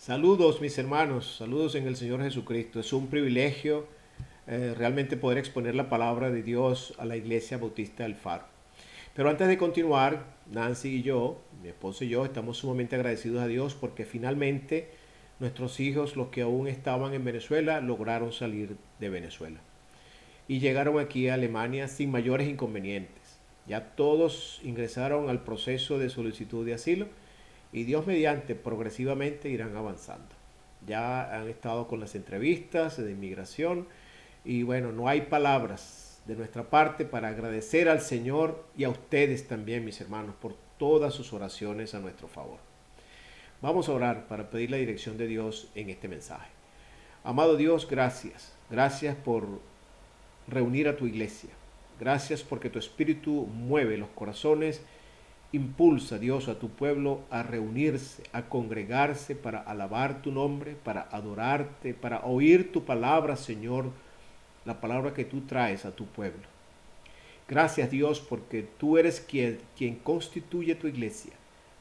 Saludos mis hermanos, saludos en el Señor Jesucristo. Es un privilegio realmente poder exponer la palabra de Dios a la Iglesia Bautista del Faro. Pero antes de continuar, Nancy y yo, mi esposo y yo, estamos sumamente agradecidos a Dios porque finalmente nuestros hijos, los que aún estaban en Venezuela, lograron salir de Venezuela y llegaron aquí a Alemania sin mayores inconvenientes. Ya todos ingresaron al proceso de solicitud de asilo y Dios mediante progresivamente irán avanzando. Ya han estado con las entrevistas de inmigración y bueno, no hay palabras de nuestra parte para agradecer al Señor y a ustedes también, mis hermanos, por todas sus oraciones a nuestro favor. Vamos a orar para pedir la dirección de Dios en este mensaje. Amado Dios, gracias. Gracias por reunir a tu iglesia. Gracias porque tu Espíritu mueve los corazones. Impulsa, Dios, a tu pueblo a reunirse, a congregarse para alabar tu nombre, para adorarte, para oír tu palabra, Señor, la palabra que tú traes a tu pueblo. Gracias, Dios, porque tú eres quien constituye tu iglesia.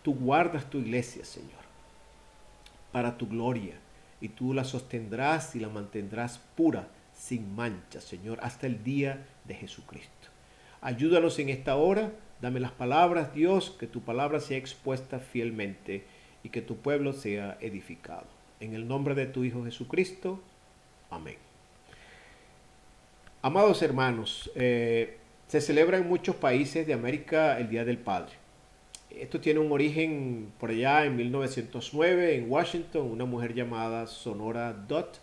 Tú guardas tu iglesia, Señor, para tu gloria, y tú la sostendrás y la mantendrás pura, sin mancha, Señor, hasta el día de Jesucristo. Ayúdanos en esta hora. Dame las palabras, Dios, que tu palabra sea expuesta fielmente y que tu pueblo sea edificado. En el nombre de tu Hijo Jesucristo. Amén. Amados hermanos, se celebra en muchos países de América el Día del Padre. Esto tiene un origen por allá en 1909 en Washington. Una mujer llamada Sonora Dot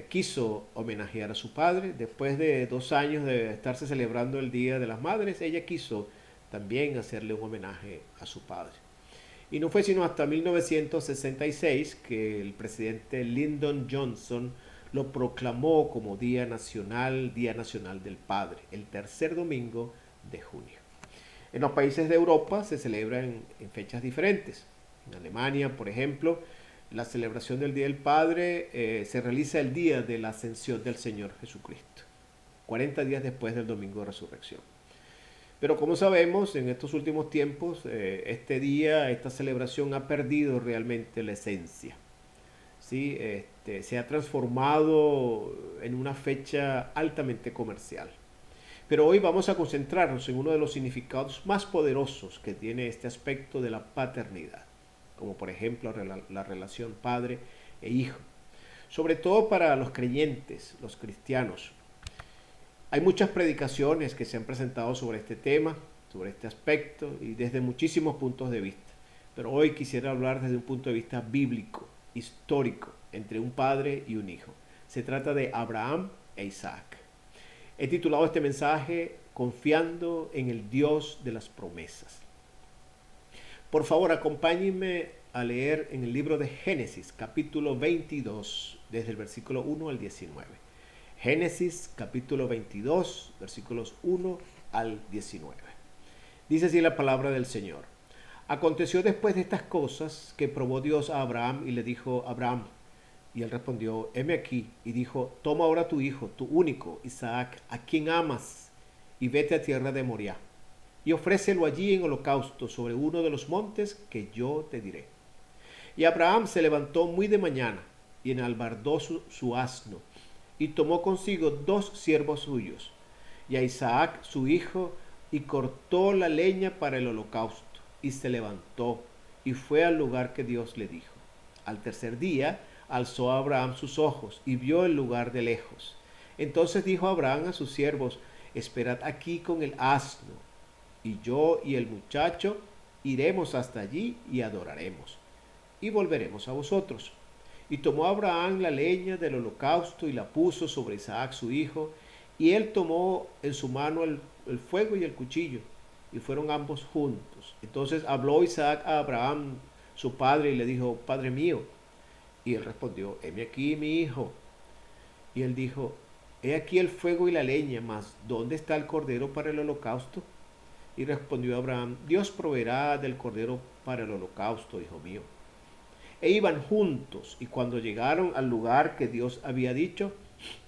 quiso homenajear a su padre. Después de 2 años de estarse celebrando el Día de las Madres, ella quiso también hacerle un homenaje a su padre. Y no fue sino hasta 1966 que el presidente Lyndon Johnson lo proclamó como Día Nacional del Padre, el tercer domingo de junio. En los países de Europa se celebran en fechas diferentes. En Alemania, por ejemplo, la celebración del Día del Padre se realiza el día de la ascensión del Señor Jesucristo, 40 días después del Domingo de Resurrección. Pero como sabemos, en estos últimos tiempos, este día, esta celebración ha perdido realmente la esencia. ¿Sí? Se ha transformado en una fecha altamente comercial. Pero hoy vamos a concentrarnos en uno de los significados más poderosos que tiene este aspecto de la paternidad, como por ejemplo la relación padre e hijo, sobre todo para los creyentes, los cristianos. Hay muchas predicaciones que se han presentado sobre este tema, sobre este aspecto y desde muchísimos puntos de vista, pero hoy quisiera hablar desde un punto de vista bíblico, histórico, entre un padre y un hijo. Se trata de Abraham e Isaac. He titulado este mensaje Confiando en el Dios de las promesas. Por favor, acompáñenme a leer en el libro de Génesis, capítulo 22, desde el versículo 1 al 19. Génesis, capítulo 22, versículos 1 al 19. Dice así la palabra del Señor. Aconteció después de estas cosas que probó Dios a Abraham y le dijo: Abraham. Y él respondió: heme aquí. Y dijo: toma ahora tu hijo, tu único, Isaac, a quien amas, y vete a tierra de Moriah y ofrécelo allí en holocausto sobre uno de los montes que yo te diré. Y Abraham se levantó muy de mañana y enalbardó su asno y tomó consigo 2 siervos suyos y a Isaac su hijo y cortó la leña para el holocausto y se levantó y fue al lugar que Dios le dijo. Al tercer día alzó Abraham sus ojos y vio el lugar de lejos. Entonces dijo Abraham a sus siervos: esperad aquí con el asno, y yo y el muchacho iremos hasta allí y adoraremos, y volveremos a vosotros. Y tomó Abraham la leña del holocausto y la puso sobre Isaac su hijo, y él tomó en su mano el fuego y el cuchillo, y fueron ambos juntos. Entonces habló Isaac a Abraham su padre y le dijo: Padre mío. Y él respondió: heme aquí, mi hijo. Y él dijo: he aquí el fuego y la leña, mas ¿dónde está el cordero para el holocausto? Y respondió Abraham: Dios proveerá del cordero para el holocausto, hijo mío. E iban juntos, y cuando llegaron al lugar que Dios había dicho,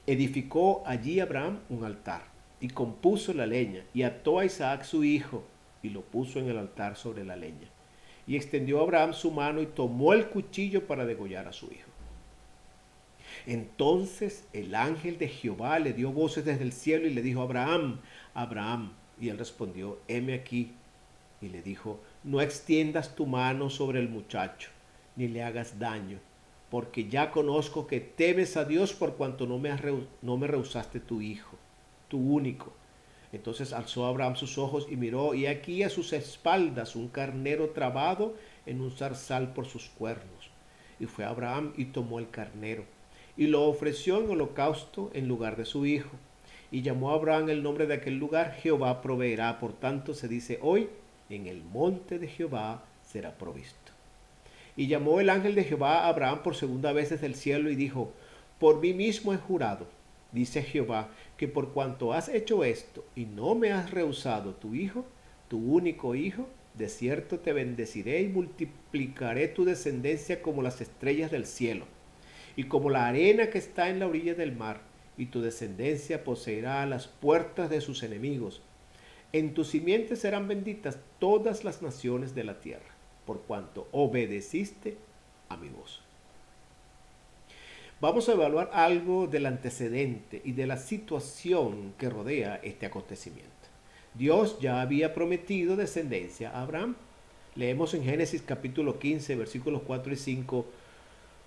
edificó allí Abraham un altar, y compuso la leña, y ató a Isaac su hijo, y lo puso en el altar sobre la leña. Y extendió a Abraham su mano y tomó el cuchillo para degollar a su hijo. Entonces el ángel de Jehová le dio voces desde el cielo y le dijo: Abraham, Abraham. Y él respondió: heme aquí. Y le dijo: no extiendas tu mano sobre el muchacho, ni le hagas daño, porque ya conozco que temes a Dios por cuanto no me rehusaste tu hijo, tu único. Entonces alzó Abraham sus ojos y miró, y aquí a sus espaldas un carnero trabado en un zarzal por sus cuernos. Y fue Abraham y tomó el carnero, y lo ofreció en holocausto en lugar de su hijo. Y llamó a Abraham el nombre de aquel lugar: Jehová proveerá. Por tanto se dice hoy: en el monte de Jehová será provisto. Y llamó el ángel de Jehová a Abraham por segunda vez desde el cielo y dijo: por mí mismo he jurado, dice Jehová, que por cuanto has hecho esto y no me has rehusado tu hijo, tu único hijo, de cierto te bendeciré y multiplicaré tu descendencia como las estrellas del cielo y como la arena que está en la orilla del mar, y tu descendencia poseerá las puertas de sus enemigos. En tu simiente serán benditas todas las naciones de la tierra, por cuanto obedeciste a mi voz. Vamos a evaluar algo del antecedente y de la situación que rodea este acontecimiento. Dios ya había prometido descendencia a Abraham. Leemos en Génesis capítulo 15, versículos 4 y 5.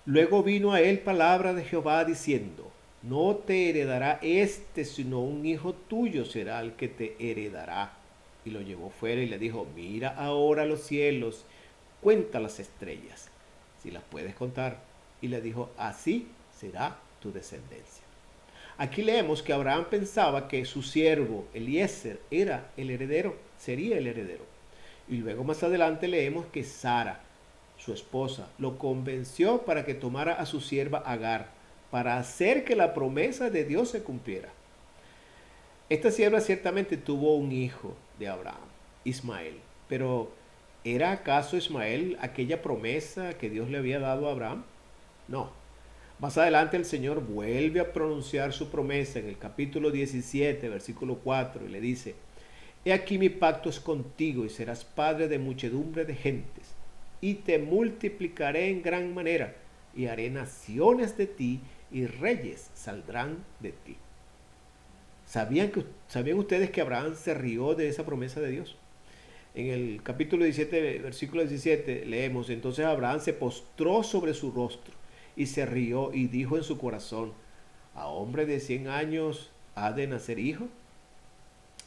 Luego vino a él palabra de Jehová diciendo: no te heredará sino un hijo tuyo será el que te heredará. Y lo llevó fuera y le dijo: mira ahora los cielos, cuenta las estrellas, si las puedes contar. Y le dijo: así será tu descendencia. Aquí leemos que Abraham pensaba que su siervo Eliezer era el heredero, sería el heredero. Y luego más adelante leemos que Sara, su esposa, lo convenció para que tomara a su sierva Agar, para hacer que la promesa de Dios se cumpliera. Esta sierva ciertamente tuvo un hijo de Abraham, Ismael, pero ¿era acaso Ismael aquella promesa que Dios le había dado a Abraham? No. Más adelante el Señor vuelve a pronunciar su promesa en el capítulo 17, versículo 4, y le dice: he aquí mi pacto es contigo y serás padre de muchedumbre de gentes, y te multiplicaré en gran manera, y haré naciones de ti, y reyes saldrán de ti. ¿Sabían ustedes que Abraham se rió de esa promesa de Dios? En el capítulo 17, versículo 17, leemos: entonces Abraham se postró sobre su rostro y se rió y dijo en su corazón: ¿a hombre de 100 años ha de nacer hijo?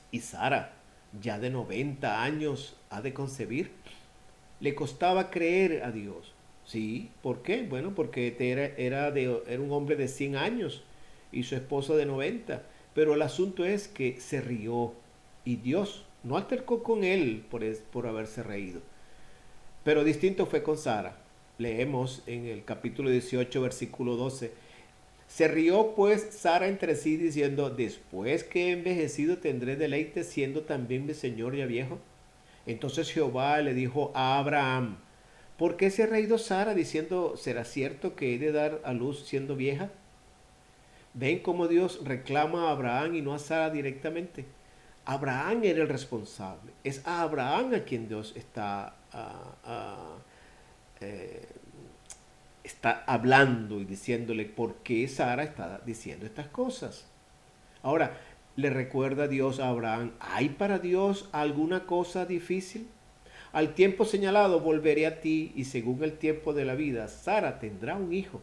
¿Y Sara, ya de 90 años, ha de concebir? Le costaba creer a Dios. Sí, ¿por qué? Bueno, porque era un hombre de 100 años y su esposa de 90. Pero el asunto es que se rió y Dios no altercó con él por haberse reído. Pero distinto fue con Sara. Leemos en el capítulo 18, versículo 12. Se rió pues Sara entre sí diciendo: después que he envejecido tendré deleite siendo también mi señor ya viejo. Entonces Jehová le dijo a Abraham: ¿por qué se ha reído Sara diciendo: será cierto que he de dar a luz siendo vieja? ¿Ven cómo Dios reclama a Abraham y no a Sara directamente? Abraham era el responsable. Es a Abraham a quien Dios eh, está hablando y diciéndole por qué Sara está diciendo estas cosas. Ahora, le recuerda Dios a Abraham: ¿hay para Dios alguna cosa difícil? Al tiempo señalado volveré a ti, y según el tiempo de la vida, Sara tendrá un hijo.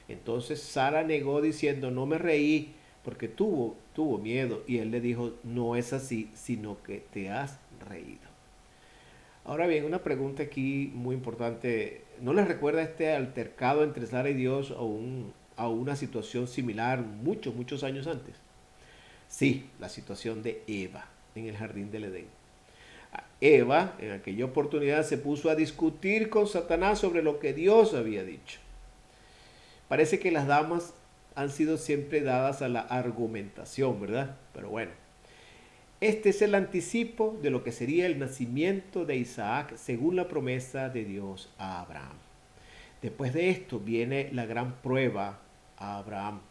Entonces Sara negó diciendo: no me reí, porque tuvo miedo. Y él le dijo: no es así, sino que te has reído. Ahora bien, una pregunta aquí muy importante: ¿no les recuerda este altercado entre Sara y Dios a una situación similar muchos años antes? Sí, la situación de Eva en el jardín del Edén. Eva en aquella oportunidad se puso a discutir con Satanás sobre lo que Dios había dicho. Parece que las damas han sido siempre dadas a la argumentación, ¿verdad? Pero bueno, este es el anticipo de lo que sería el nacimiento de Isaac según la promesa de Dios a Abraham. Después de esto viene la gran prueba a Abraham,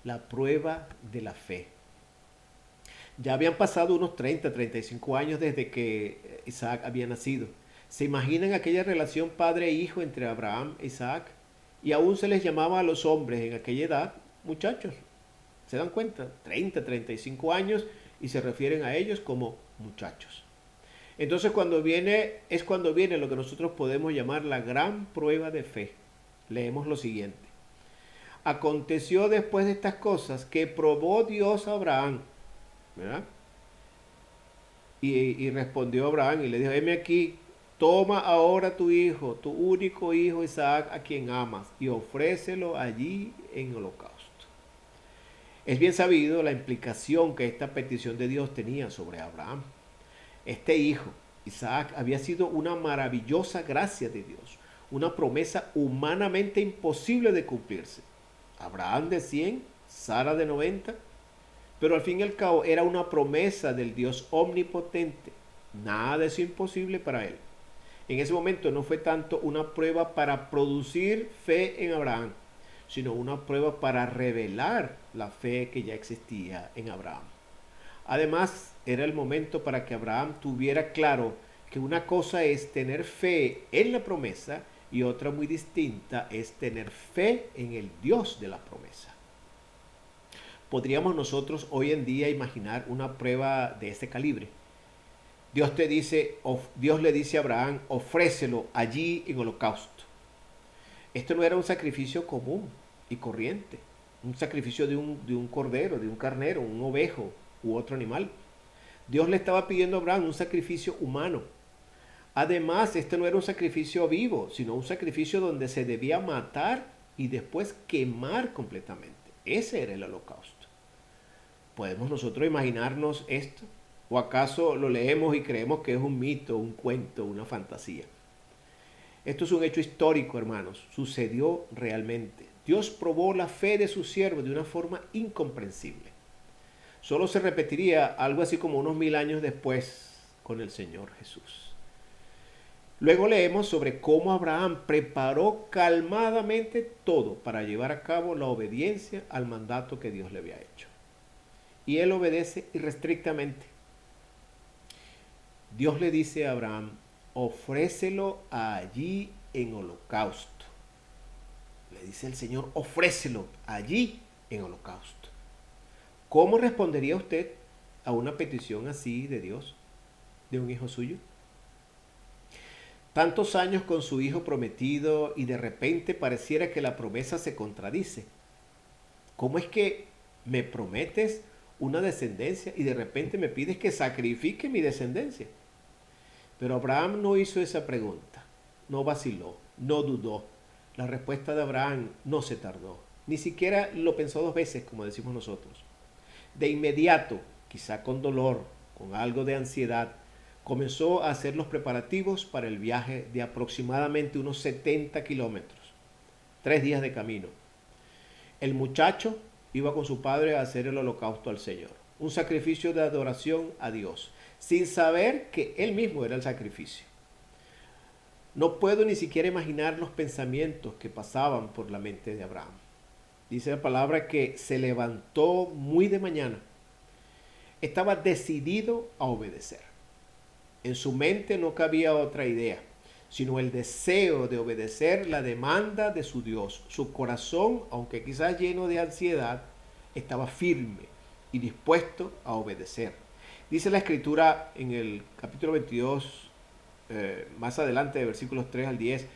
la prueba de la fe. Ya habían pasado unos 35 años desde que Isaac había nacido. ¿Se imaginan aquella relación padre-hijo entre Abraham e Isaac? Y aún se les llamaba a los hombres en aquella edad muchachos. ¿Se dan cuenta? 30, 35 años y se refieren a ellos como muchachos. Entonces cuando viene lo que nosotros podemos llamar la gran prueba de fe. Leemos lo siguiente. Aconteció después de estas cosas que probó Dios a Abraham, ¿verdad? Y respondió Abraham y le dijo, heme aquí, toma ahora tu hijo, tu único hijo Isaac, a quien amas, y ofrécelo allí en holocausto. Es bien sabido la implicación que esta petición de Dios tenía sobre Abraham. Este hijo, Isaac, había sido una maravillosa gracia de Dios, una promesa humanamente imposible de cumplirse. Abraham de 100, Sara de 90, pero al fin y al cabo era una promesa del Dios omnipotente. Nada de eso imposible para él. En ese momento no fue tanto una prueba para producir fe en Abraham, sino una prueba para revelar la fe que ya existía en Abraham. Además, era el momento para que Abraham tuviera claro que una cosa es tener fe en la promesa y otra muy distinta es tener fe en el Dios de la promesa. ¿Podríamos nosotros hoy en día imaginar una prueba de ese calibre? Dios le dice a Abraham, ofrécelo allí en holocausto. Esto no era un sacrificio común y corriente, un sacrificio de un cordero, de un carnero, un ovejo u otro animal. Dios le estaba pidiendo a Abraham un sacrificio humano. Además, este no era un sacrificio vivo, sino un sacrificio donde se debía matar y después quemar completamente. Ese era el holocausto. ¿Podemos nosotros imaginarnos esto? ¿O acaso lo leemos y creemos que es un mito, un cuento, una fantasía? Esto es un hecho histórico, hermanos. Sucedió realmente. Dios probó la fe de su siervo de una forma incomprensible. Solo se repetiría algo así como unos 1000 años después con el Señor Jesús. Luego leemos sobre cómo Abraham preparó calmadamente todo para llevar a cabo la obediencia al mandato que Dios le había hecho. Y él obedece irrestrictamente. Dios le dice a Abraham, ofrécelo allí en holocausto. Le dice el Señor, ofrécelo allí en holocausto. ¿Cómo respondería usted a una petición así de Dios, de un hijo suyo? Tantos años con su hijo prometido y de repente pareciera que la promesa se contradice. ¿Cómo es que me prometes una descendencia y de repente me pides que sacrifique mi descendencia? Pero Abraham no hizo esa pregunta, no vaciló, no dudó. La respuesta de Abraham no se tardó, ni siquiera lo pensó 2 veces, como decimos nosotros. De inmediato, quizá con dolor, con algo de ansiedad, comenzó a hacer los preparativos para el viaje de aproximadamente unos 70 kilómetros, 3 días de camino. El muchacho iba con su padre a hacer el holocausto al Señor, un sacrificio de adoración a Dios, sin saber que él mismo era el sacrificio. No puedo ni siquiera imaginar los pensamientos que pasaban por la mente de Abraham. Dice la palabra que se levantó muy de mañana. Estaba decidido a obedecer. En su mente no cabía otra idea, sino el deseo de obedecer la demanda de su Dios. Su corazón, aunque quizás lleno de ansiedad, estaba firme y dispuesto a obedecer. Dice la Escritura en el capítulo 22, más adelante, de versículos 3 al 10,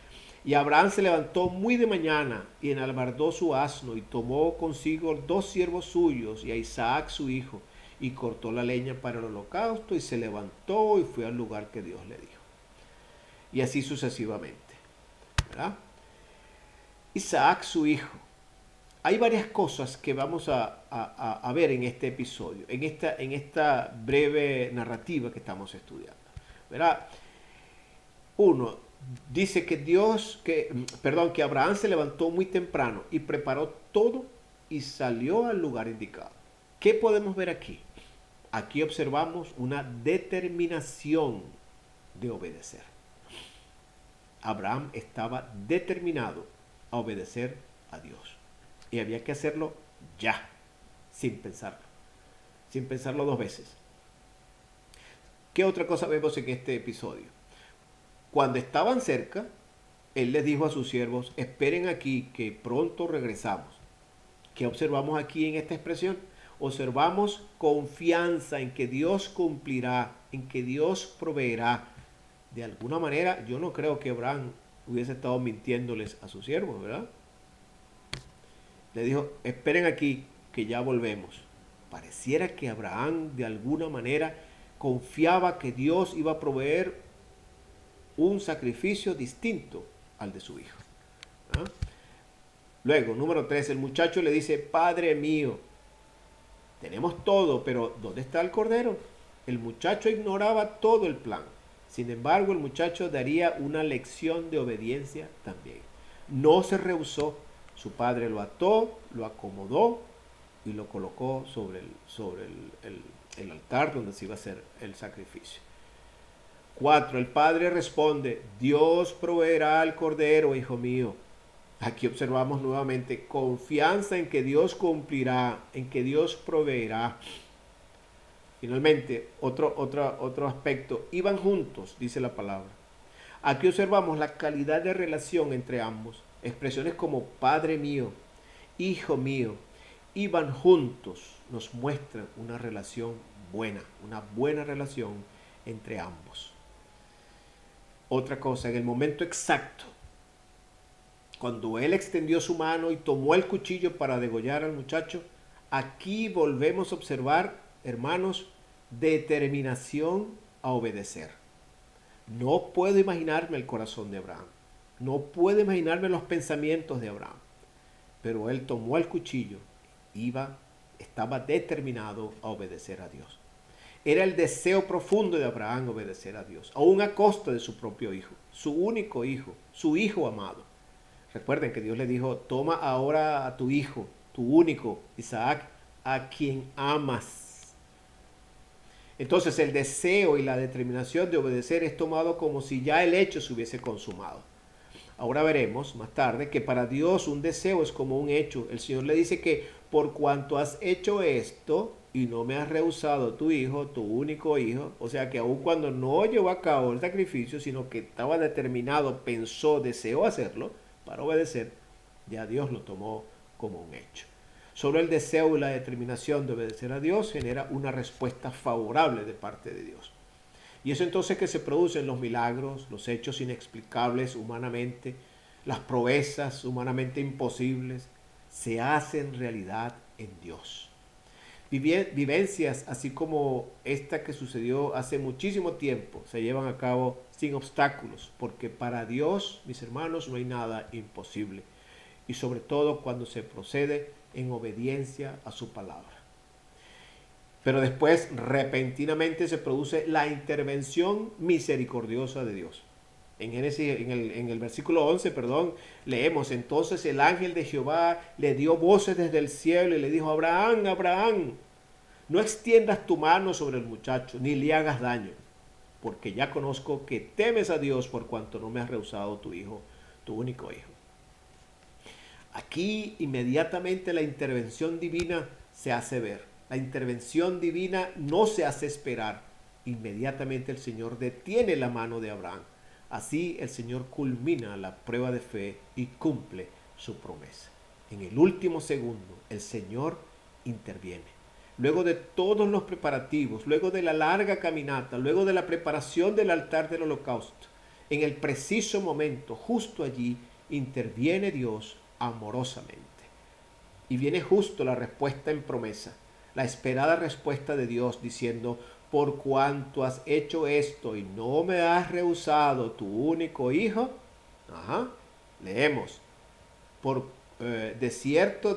y Abraham se levantó muy de mañana y enalbardó su asno y tomó consigo 2 siervos suyos y a Isaac su hijo y cortó la leña para el holocausto y se levantó y fue al lugar que Dios le dijo. Y así sucesivamente, ¿verdad? Isaac su hijo. Hay varias cosas que vamos a ver en este episodio, en esta breve narrativa que estamos estudiando, ¿verdad? Uno, dice que Abraham se levantó muy temprano y preparó todo y salió al lugar indicado. ¿Qué podemos ver aquí? Aquí observamos una determinación de obedecer. Abraham estaba determinado a obedecer a Dios. Y había que hacerlo ya, sin pensarlo 2 veces. ¿Qué otra cosa vemos en este episodio? Cuando estaban cerca, él les dijo a sus siervos, esperen aquí que pronto regresamos. ¿Qué observamos aquí en esta expresión? Observamos confianza en que Dios cumplirá, en que Dios proveerá. De alguna manera, yo no creo que Abraham hubiese estado mintiéndoles a sus siervos, ¿verdad? Le dijo, esperen aquí que ya volvemos. Pareciera que Abraham de alguna manera confiaba que Dios iba a proveer un sacrificio distinto al de su hijo. ¿Ah? Luego, número 3, el muchacho le dice, Padre mío, tenemos todo, pero ¿dónde está el cordero? El muchacho ignoraba todo el plan. Sin embargo, el muchacho daría una lección de obediencia también. No se rehusó. Su padre lo ató, lo acomodó y lo colocó sobre el altar donde se iba a hacer el sacrificio. 4. El padre responde, Dios proveerá el cordero, hijo mío. Aquí observamos nuevamente confianza en que Dios cumplirá, en que Dios proveerá. Finalmente, otro aspecto, iban juntos, dice la palabra. Aquí observamos la calidad de relación entre ambos. Expresiones como Padre mío, Hijo mío, iban juntos, nos muestran una relación buena, una buena relación entre ambos. Otra cosa, en el momento exacto, cuando él extendió su mano y tomó el cuchillo para degollar al muchacho, aquí volvemos a observar, hermanos, determinación a obedecer. No puedo imaginarme el corazón de Abraham. No puedo imaginarme los pensamientos de Abraham. Pero él tomó el cuchillo, estaba determinado a obedecer a Dios. Era el deseo profundo de Abraham obedecer a Dios, aún a costa de su propio hijo, su único hijo, su hijo amado. Recuerden que Dios le dijo, toma ahora a tu hijo, tu único, Isaac, a quien amas. Entonces el deseo y la determinación de obedecer es tomado como si ya el hecho se hubiese consumado. Ahora veremos más tarde que para Dios un deseo es como un hecho. El Señor le dice que por cuanto has hecho esto y no me has rehusado tu hijo, tu único hijo, o sea que aun cuando no llevó a cabo el sacrificio, sino que estaba determinado, pensó, deseó hacerlo para obedecer, ya Dios lo tomó como un hecho. Solo el deseo y la determinación de obedecer a Dios genera una respuesta favorable de parte de Dios. Y es entonces que se producen los milagros, los hechos inexplicables humanamente, las proezas humanamente imposibles, se hacen realidad en Dios. Vivencias así como esta que sucedió hace muchísimo tiempo se llevan a cabo sin obstáculos, porque para Dios, mis hermanos, no hay nada imposible. Y sobre todo cuando se procede en obediencia a su palabra. Pero después repentinamente se produce la intervención misericordiosa de Dios. En Génesis, en el versículo 11, leemos, entonces el ángel de Jehová le dio voces desde el cielo y le dijo, Abraham, Abraham, no extiendas tu mano sobre el muchacho, ni le hagas daño, porque ya conozco que temes a Dios por cuanto no me has rehusado tu hijo, tu único hijo. Aquí inmediatamente la intervención divina se hace ver. La intervención divina no se hace esperar. Inmediatamente el Señor detiene la mano de Abraham. Así el Señor culmina la prueba de fe y cumple su promesa. En el último segundo, el Señor interviene. Luego de todos los preparativos, luego de la larga caminata, luego de la preparación del altar del holocausto, en el preciso momento, justo allí, interviene Dios amorosamente. Y viene justo la respuesta en promesa, la esperada respuesta de Dios diciendo, por cuanto has hecho esto y no me has rehusado tu único hijo, leemos, de cierto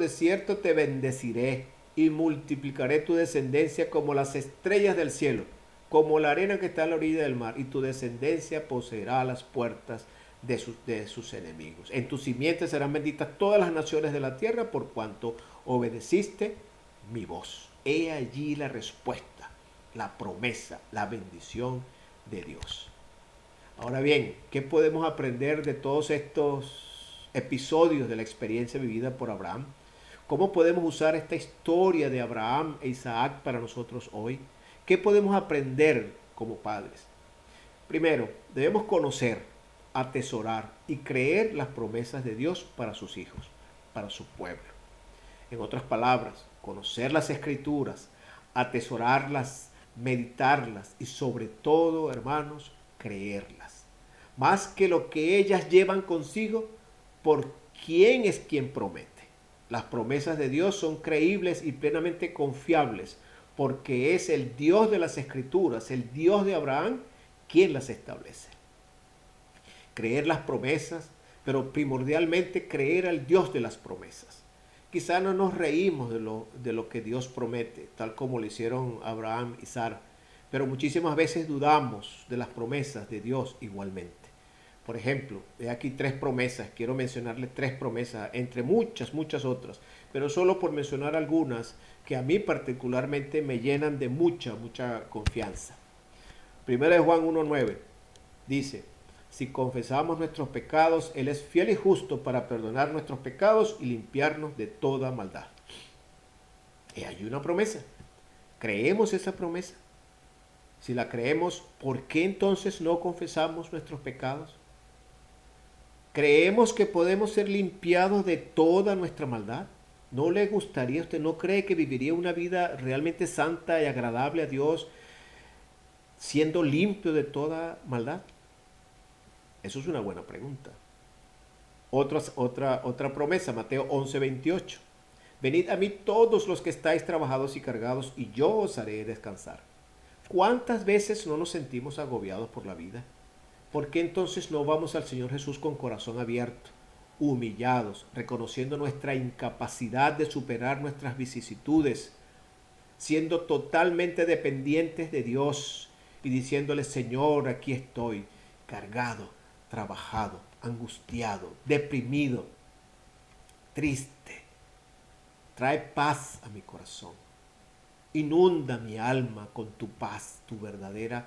te bendeciré y multiplicaré tu descendencia como las estrellas del cielo, como la arena que está a la orilla del mar, y tu descendencia poseerá las puertas de sus enemigos. En tu simiente serán benditas todas las naciones de la tierra por cuanto obedeciste mi voz. He allí la respuesta, la promesa, la bendición de Dios. Ahora bien, ¿qué podemos aprender de todos estos episodios de la experiencia vivida por Abraham? ¿Cómo podemos usar esta historia de Abraham e Isaac para nosotros hoy? ¿Qué podemos aprender como padres? Primero, debemos conocer, atesorar y creer las promesas de Dios para sus hijos, para su pueblo. En otras palabras, conocer las escrituras, atesorarlas, meditarlas y sobre todo, hermanos, creerlas. Más que lo que ellas llevan consigo, por quién es quien promete. Las promesas de Dios son creíbles y plenamente confiables, porque es el Dios de las escrituras, el Dios de Abraham, quien las establece. Creer las promesas, pero primordialmente creer al Dios de las promesas. Quizá no nos reímos de lo que Dios promete, tal como lo hicieron Abraham y Sara, pero muchísimas veces dudamos de las promesas de Dios igualmente. Por ejemplo, he aquí 3 promesas, quiero mencionarles 3 promesas, entre muchas, muchas otras, pero solo por mencionar algunas que a mí particularmente me llenan de mucha, mucha confianza. Primera de Juan 1:9 dice: si confesamos nuestros pecados, Él es fiel y justo para perdonar nuestros pecados y limpiarnos de toda maldad. Y hay una promesa. ¿Creemos esa promesa? Si la creemos, ¿por qué entonces no confesamos nuestros pecados? ¿Creemos que podemos ser limpiados de toda nuestra maldad? ¿No le gustaría, usted no cree que viviría una vida realmente santa y agradable a Dios siendo limpio de toda maldad? Eso es una buena pregunta. Otra promesa, Mateo 11:28. Venid a mí todos los que estáis trabajados y cargados, y yo os haré descansar. ¿Cuántas veces no nos sentimos agobiados por la vida? ¿Por qué entonces no vamos al Señor Jesús con corazón abierto, humillados, reconociendo nuestra incapacidad de superar nuestras vicisitudes, siendo totalmente dependientes de Dios y diciéndole: Señor, aquí estoy, cargado, trabajado, angustiado, deprimido, triste? Trae paz a mi corazón. Inunda mi alma con tu paz, tu verdadera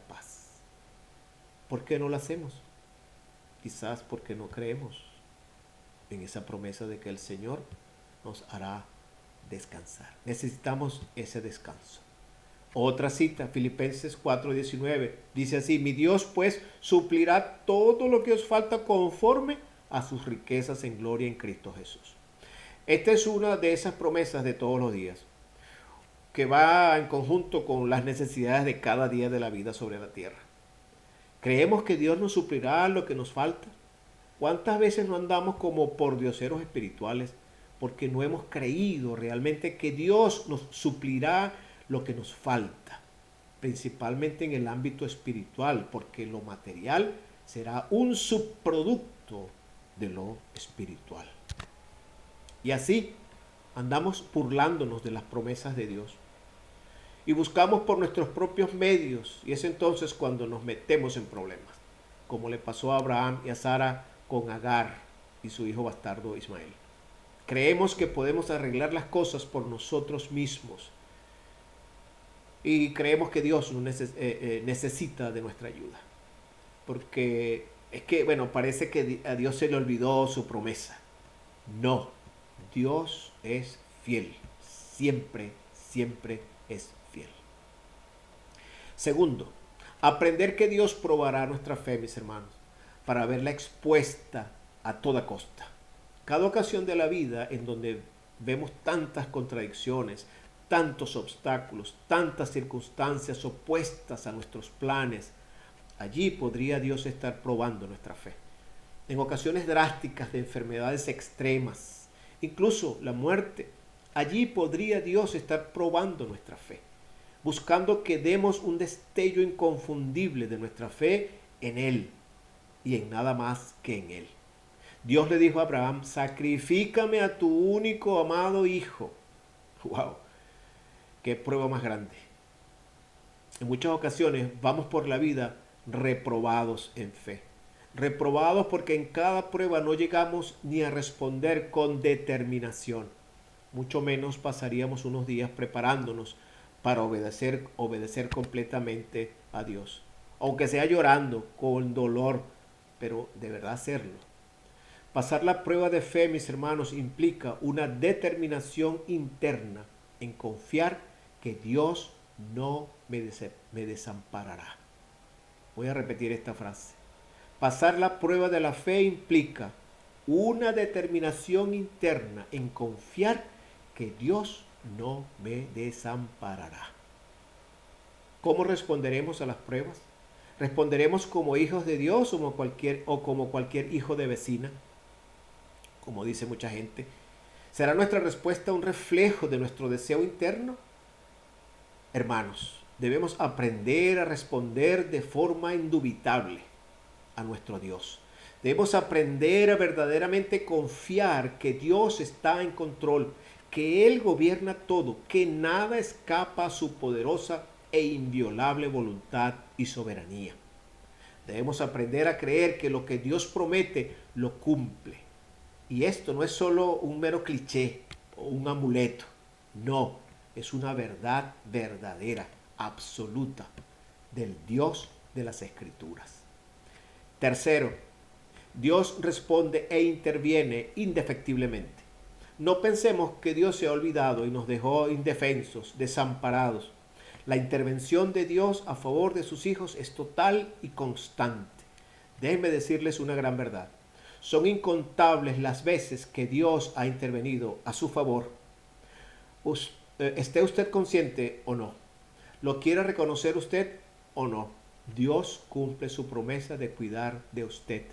paz. ¿Por qué no lo hacemos? Quizás porque no creemos en esa promesa de que el Señor nos hará descansar. Necesitamos ese descanso. Otra cita, Filipenses 4:19, dice así: mi Dios pues suplirá todo lo que os falta conforme a sus riquezas en gloria en Cristo Jesús. Esta es una de esas promesas de todos los días, que va en conjunto con las necesidades de cada día de la vida sobre la tierra. ¿Creemos que Dios nos suplirá lo que nos falta? ¿Cuántas veces no andamos como pordioseros espirituales porque no hemos creído realmente que Dios nos suplirá lo que nos falta? Principalmente en el ámbito espiritual, porque lo material será un subproducto de lo espiritual. Y así andamos burlándonos de las promesas de Dios y buscamos por nuestros propios medios, y es entonces cuando nos metemos en problemas, como le pasó a Abraham y a Sara con Agar y su hijo bastardo Ismael. Creemos que podemos arreglar las cosas por nosotros mismos y creemos que Dios no necesita de nuestra ayuda, porque es que, bueno, parece que a Dios se le olvidó su promesa. No, Dios es fiel, siempre, siempre es fiel. Segundo, aprender que Dios probará nuestra fe, mis hermanos, para verla expuesta a toda costa. Cada ocasión de la vida en donde vemos tantas contradicciones, tantos obstáculos, tantas circunstancias opuestas a nuestros planes, allí podría Dios estar probando nuestra fe. En ocasiones drásticas de enfermedades extremas, incluso la muerte, allí podría Dios estar probando nuestra fe, buscando que demos un destello inconfundible de nuestra fe en Él y en nada más que en Él. Dios le dijo a Abraham: sacrifícame a tu único amado hijo. ¡Wow! ¡Qué prueba más grande! En muchas ocasiones vamos por la vida reprobados en fe. Reprobados porque en cada prueba no llegamos ni a responder con determinación. Mucho menos pasaríamos unos días preparándonos para obedecer completamente a Dios. Aunque sea llorando, con dolor, pero de verdad hacerlo. Pasar la prueba de fe, mis hermanos, implica una determinación interna en confiar que Dios no me desamparará. Voy a repetir esta frase. Pasar la prueba de la fe implica una determinación interna en confiar que Dios no me desamparará. ¿Cómo responderemos a las pruebas? ¿Responderemos como hijos de Dios o como cualquier hijo de vecina? Como dice mucha gente. ¿Será nuestra respuesta un reflejo de nuestro deseo interno? Hermanos, debemos aprender a responder de forma indubitable a nuestro Dios. Debemos aprender a verdaderamente confiar que Dios está en control, que Él gobierna todo, que nada escapa a su poderosa e inviolable voluntad y soberanía. Debemos aprender a creer que lo que Dios promete lo cumple. Y esto no es solo un mero cliché o un amuleto. No, es una verdad verdadera, absoluta, del Dios de las Escrituras. Tercero, Dios responde e interviene indefectiblemente. No pensemos que Dios se ha olvidado y nos dejó indefensos, desamparados. La intervención de Dios a favor de sus hijos es total y constante. Déjenme decirles una gran verdad. Son incontables las veces que Dios ha intervenido a su favor. Esté usted consciente o no, lo quiera reconocer usted o no, Dios cumple su promesa de cuidar de usted,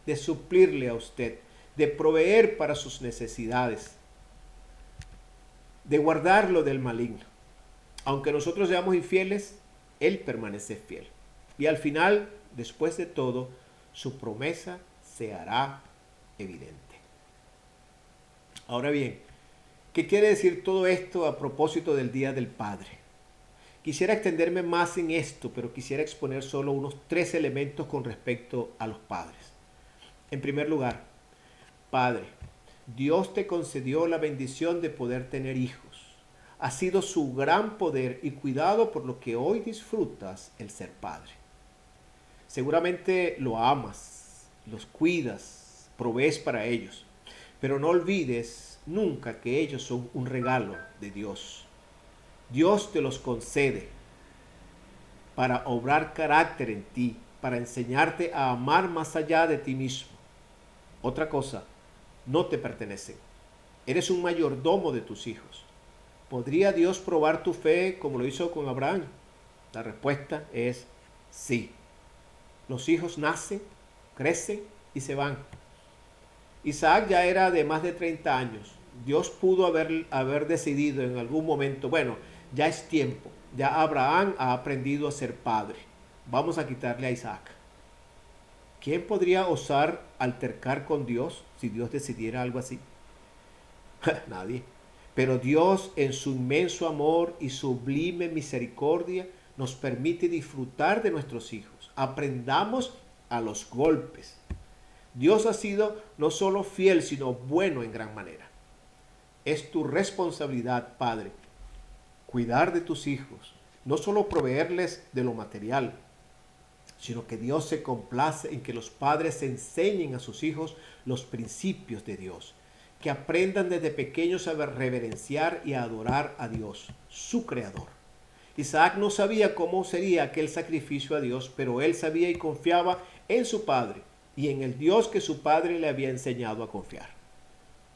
de suplirle a usted, de proveer para sus necesidades, de guardarlo del maligno. Aunque nosotros seamos infieles, Él permanece fiel. Y al final, después de todo, su promesa se hará evidente. Ahora bien, ¿qué quiere decir todo esto a propósito del Día del Padre? Quisiera extenderme más en esto, pero quisiera exponer solo unos 3 elementos con respecto a los padres. En primer lugar, Padre, Dios te concedió la bendición de poder tener hijos. Ha sido su gran poder y cuidado por lo que hoy disfrutas el ser padre. Seguramente lo amas, los cuidas, provees para ellos, pero no olvides nunca que ellos son un regalo de Dios. Dios te los concede para obrar carácter en ti, para enseñarte a amar más allá de ti mismo. Otra cosa, no te pertenecen. Eres un mayordomo de tus hijos. ¿Podría Dios probar tu fe como lo hizo con Abraham? La respuesta es sí. Los hijos nacen, crecen y se van. Isaac ya era de más de 30 años. Dios pudo haber decidido en algún momento, bueno, ya es tiempo. Ya Abraham ha aprendido a ser padre. Vamos a quitarle a Isaac. ¿Quién podría osar altercar con Dios si Dios decidiera algo así? Nadie. Pero Dios, en su inmenso amor y sublime misericordia, nos permite disfrutar de nuestros hijos. Aprendamos a los golpes. Dios ha sido no solo fiel, sino bueno en gran manera. Es tu responsabilidad, Padre, cuidar de tus hijos, no solo proveerles de lo material, sino que Dios se complace en que los padres enseñen a sus hijos los principios de Dios, que aprendan desde pequeños a reverenciar y a adorar a Dios, su Creador. Isaac no sabía cómo sería aquel sacrificio a Dios, pero él sabía y confiaba en su padre y en el Dios que su padre le había enseñado a confiar.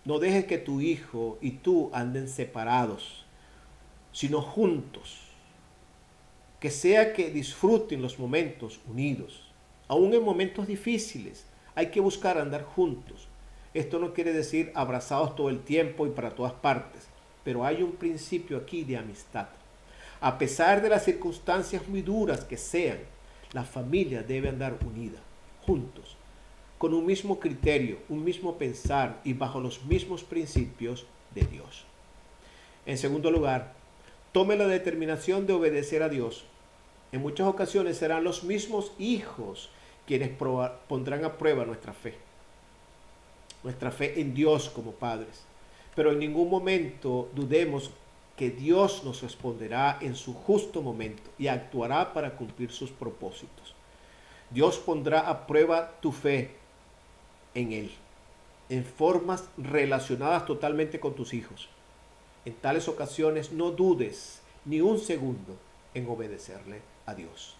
No dejes que tu hijo y tú anden separados, sino juntos. Que sea que disfruten los momentos unidos. Aún en momentos difíciles hay que buscar andar juntos. Esto no quiere decir abrazados todo el tiempo y para todas partes, pero hay un principio aquí de amistad. A pesar de las circunstancias muy duras que sean, la familia debe andar unida, juntos, con un mismo criterio, un mismo pensar y bajo los mismos principios de Dios. En segundo lugar, tome la determinación de obedecer a Dios. En muchas ocasiones serán los mismos hijos quienes pondrán a prueba nuestra fe en Dios como padres. Pero en ningún momento dudemos que Dios nos responderá en su justo momento y actuará para cumplir sus propósitos. Dios pondrá a prueba tu fe en Él, en formas relacionadas totalmente con tus hijos. En tales ocasiones no dudes ni un segundo en obedecerle a Dios.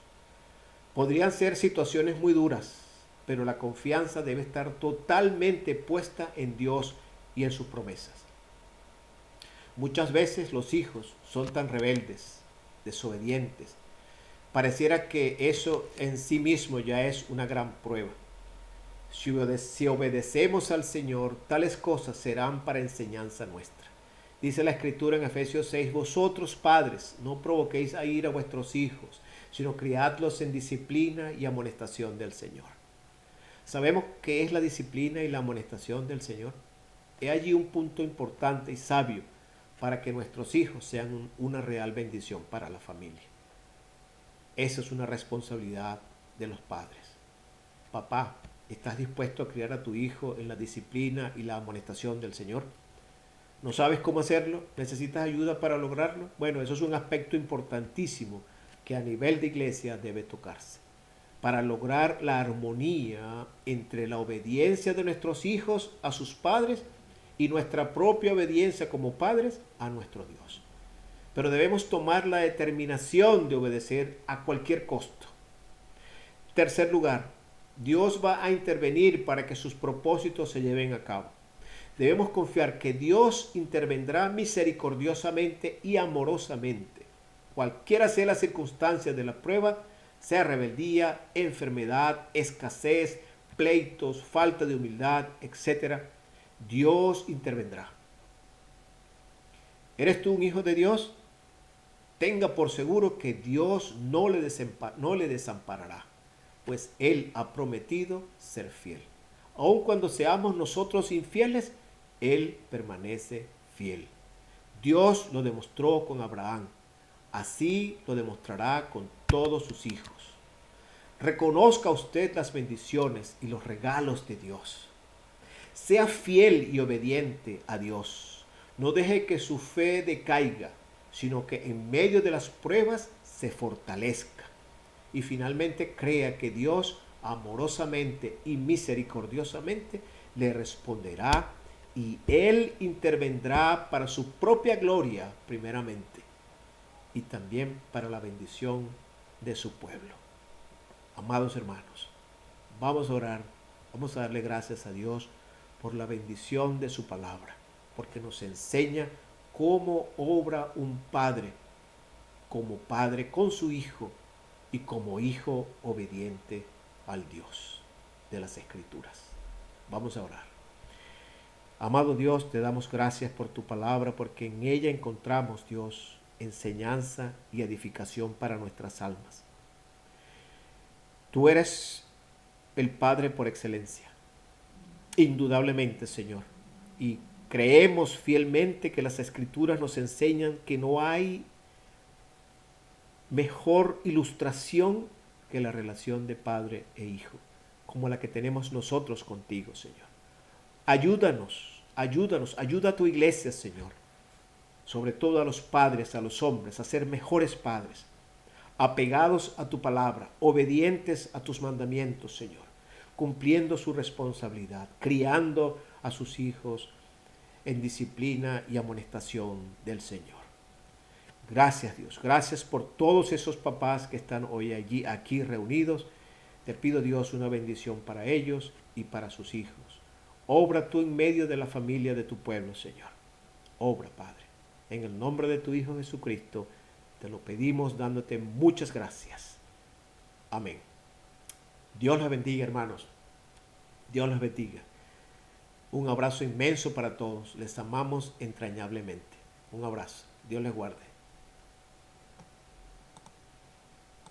Podrían ser situaciones muy duras, pero la confianza debe estar totalmente puesta en Dios y en sus promesas. Muchas veces los hijos son tan rebeldes, desobedientes. Pareciera que eso en sí mismo ya es una gran prueba. Si obedecemos al Señor, tales cosas serán para enseñanza nuestra. Dice la Escritura en Efesios 6, vosotros padres, no provoquéis a ira a vuestros hijos, sino criadlos en disciplina y amonestación del Señor. ¿Sabemos qué es la disciplina y la amonestación del Señor? He allí un punto importante y sabio para que nuestros hijos sean una real bendición para la familia. Esa es una responsabilidad de los padres. Papá, ¿estás dispuesto a criar a tu hijo en la disciplina y la amonestación del Señor? ¿No sabes cómo hacerlo? ¿Necesitas ayuda para lograrlo? Bueno, eso es un aspecto importantísimo que a nivel de iglesia debe tocarse, para lograr la armonía entre la obediencia de nuestros hijos a sus padres y nuestra propia obediencia como padres a nuestro Dios. Pero debemos tomar la determinación de obedecer a cualquier costo. Tercer lugar, Dios va a intervenir para que sus propósitos se lleven a cabo. Debemos confiar que Dios intervendrá misericordiosamente y amorosamente. Cualquiera sea la circunstancia de la prueba, sea rebeldía, enfermedad, escasez, pleitos, falta de humildad, etc., Dios intervendrá. ¿Eres tú un hijo de Dios? Tenga por seguro que Dios no le desamparará, pues Él ha prometido ser fiel. Aun cuando seamos nosotros infieles, Él permanece fiel. Dios lo demostró con Abraham, así lo demostrará con todos sus hijos. Reconozca usted las bendiciones y los regalos de Dios. Sea fiel y obediente a Dios. No deje que su fe decaiga, sino que en medio de las pruebas se fortalezca. Y finalmente crea que Dios amorosamente y misericordiosamente le responderá y Él intervendrá para su propia gloria primeramente y también para la bendición de su pueblo. Amados hermanos, vamos a orar, vamos a darle gracias a Dios por la bendición de su palabra, porque nos enseña cómo obra un padre, como padre con su hijo y como hijo obediente al Dios de las Escrituras. Vamos a orar. Amado Dios, te damos gracias por tu palabra, porque en ella encontramos, Dios, enseñanza y edificación para nuestras almas. Tú eres el Padre por excelencia, indudablemente, Señor, y creemos fielmente que las Escrituras nos enseñan que no hay mejor ilustración que la relación de padre e hijo, como la que tenemos nosotros contigo, Señor. Ayúdanos, ayuda a tu iglesia, Señor, sobre todo a los padres, a los hombres, a ser mejores padres, apegados a tu palabra, obedientes a tus mandamientos, Señor, cumpliendo su responsabilidad, criando a sus hijos en disciplina y amonestación del Señor. Gracias, Dios, gracias por todos esos papás que están hoy aquí reunidos. Te pido, Dios, una bendición para ellos y para sus hijos. Obra tú en medio de la familia de tu pueblo, Señor. Obra, Padre. En el nombre de tu Hijo Jesucristo, te lo pedimos dándote muchas gracias. Amén. Dios los bendiga, hermanos. Dios los bendiga. Un abrazo inmenso para todos. Les amamos entrañablemente. Un abrazo. Dios les guarde.